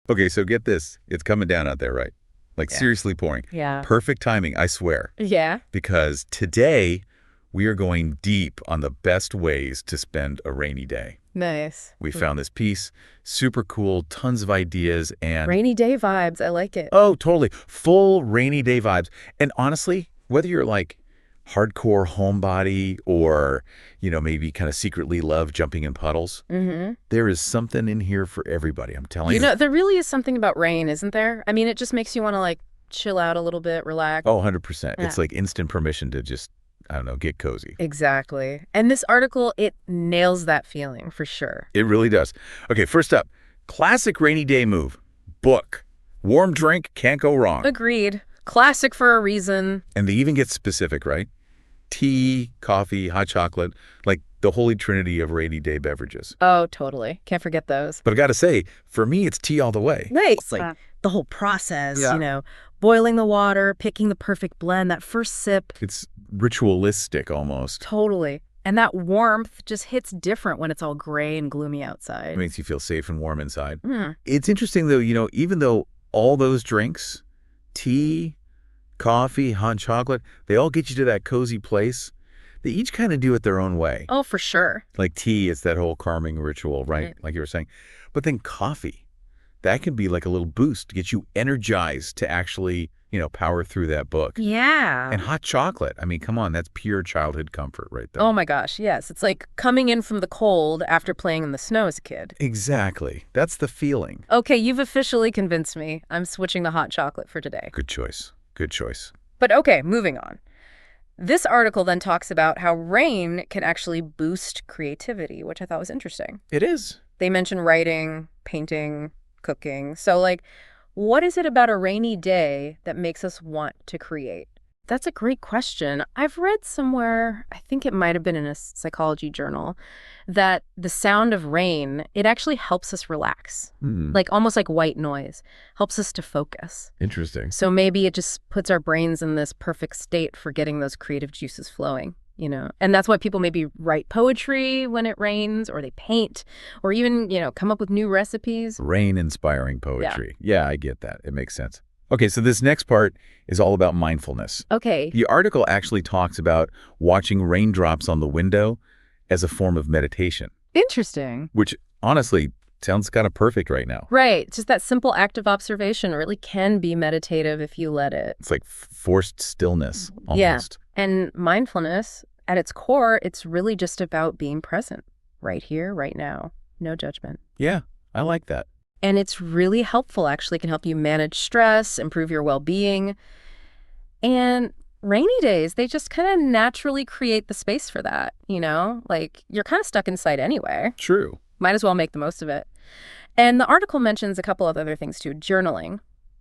Okay, so get this. It's coming down out there, right? Like Yeah. seriously pouring. Yeah. Perfect timing, I swear. Yeah. Because today we are going deep on the best ways to spend a rainy day. Nice. We found this piece, super cool, tons of ideas, and Rainy day vibes. I like it. oh, totally. Full rainy day vibes. And honestly, whether you're like hardcore homebody or, maybe kind of secretly love jumping in puddles, there is something in here for everybody, I'm telling you. There really is something about rain, isn't there? I mean, it just makes you want to like chill out a little bit, relax. Oh, 100%. Yeah. It's like instant permission to just, I don't know, get cozy. Exactly. And this article, it nails that feeling for sure. It really does. Okay, first up, classic rainy day move, book. Warm drink, can't go wrong. Agreed. Classic for a reason. And they even get specific, right? Tea, coffee, hot chocolate, like the holy trinity of rainy day beverages. Oh, totally. Can't forget those. But I got to say, for me, it's tea all the way. Nice. It's like the whole process, Yeah. boiling the water, picking the perfect blend, that first sip. It's ritualistic almost. Totally. And that warmth just hits different when it's all gray and gloomy outside. It makes you feel safe and warm inside. Mm. It's interesting, though, even though all those drinks, tea, coffee, hot chocolate, they all get you to that cozy place, they each kind of do it their own way. Oh, for sure. Like tea, it's that whole calming ritual, right? Like you were saying. But then coffee, that can be like a little boost to get you energized to actually, power through that book. Yeah. And hot chocolate, I mean, come on, that's pure childhood comfort right there. Oh my gosh, yes. It's like coming in from the cold after playing in the snow as a kid. Exactly. That's the feeling. Okay, you've officially convinced me. I'm switching to hot chocolate for today. Good choice. Good choice. But okay, moving on. This article then talks about how rain can actually boost creativity, which I thought was interesting. It is. They mention writing, painting, cooking. So, like, what is it about a rainy day that makes us want to create? That's a great question. I've read somewhere, I think it might have been in a psychology journal, that the sound of rain, it actually helps us relax. Like almost like white noise, helps us to focus. Interesting. So maybe it just puts our brains in this perfect state for getting those creative juices flowing, And that's why people maybe write poetry when it rains, or they paint, or even, come up with new recipes. Rain-inspiring poetry. Yeah, I get that. It makes sense. Okay, so this next part is all about mindfulness. Okay. The article actually talks about watching raindrops on the window as a form of meditation, Interesting. which honestly sounds kind of perfect right now. Right. Just that simple act of observation really can be meditative if you let it. It's like forced stillness almost. Yeah. And mindfulness, at its core, it's really just about being present right here, right now. No judgment. Yeah, I like that. And it's really helpful, actually. It can help you manage stress, improve your well-being. And rainy days, they just kind of naturally create the space for that, Like, you're kind of stuck inside anyway. True. Might as well make the most of it. And the article mentions a couple of other things, too. Journaling,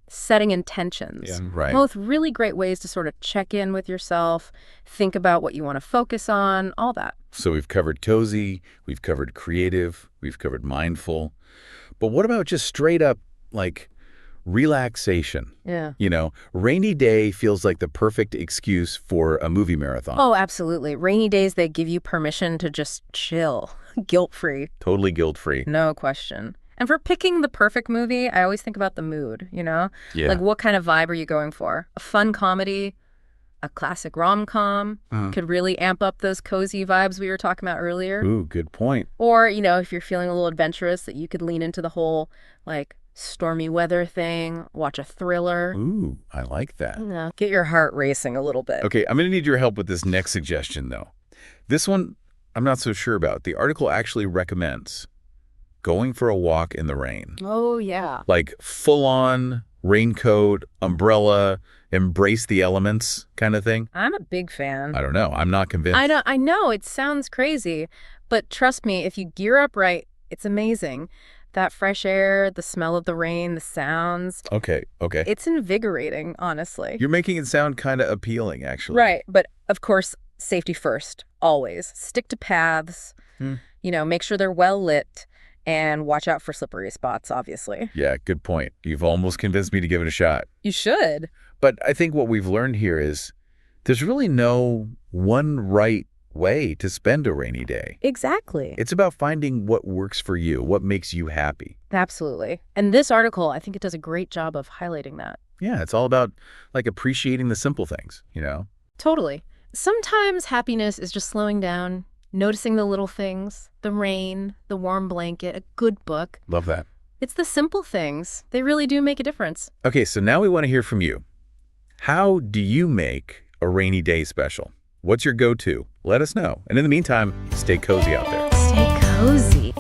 setting intentions. Yeah, right. Both really great ways to sort of check in with yourself, think about what you want to focus on, all that. So we've covered cozy, we've covered creative, we've covered mindful. But what about just straight up, like, relaxation? Yeah. Rainy day feels like the perfect excuse for a movie marathon. Oh, absolutely. Rainy days, they give you permission to just chill, guilt-free. Totally guilt-free. No question. And for picking the perfect movie, I always think about the mood, Yeah. Like, what kind of vibe are you going for? A fun comedy, a classic rom-com could really amp up those cozy vibes we were talking about earlier. Ooh, good point. Or, if you're feeling a little adventurous, that you could lean into the whole, like, stormy weather thing, watch a thriller. Ooh, I like that. Get your heart racing a little bit. Okay, I'm going to need your help with this next suggestion, though. This one, I'm not so sure about. The article actually recommends going for a walk in the rain. Oh, yeah. Like full-on raincoat, umbrella, embrace the elements kind of thing. I'm a big fan. I don't know. I'm not convinced. I know it sounds crazy, but trust me, if you gear up right, it's amazing. That fresh air, the smell of the rain, the sounds. Okay. It's invigorating, honestly. You're making it sound kind of appealing, actually. Right. But of course, safety first, always. Stick to paths, make sure they're well lit, and watch out for slippery spots, obviously. Yeah, good point. You've almost convinced me to give it a shot. You should. But I think what we've learned here is there's really no one right way to spend a rainy day. Exactly. It's about finding what works for you, what makes you happy. Absolutely. And this article, I think it does a great job of highlighting that. Yeah, it's all about like appreciating the simple things. Totally. Sometimes happiness is just slowing down, noticing the little things, the rain, the warm blanket, a good book. Love that. It's the simple things. They really do make a difference. Okay, so now we want to hear from you. How do you make a rainy day special? What's your go-to? Let us know. And in the meantime, stay cozy out there. Stay cozy.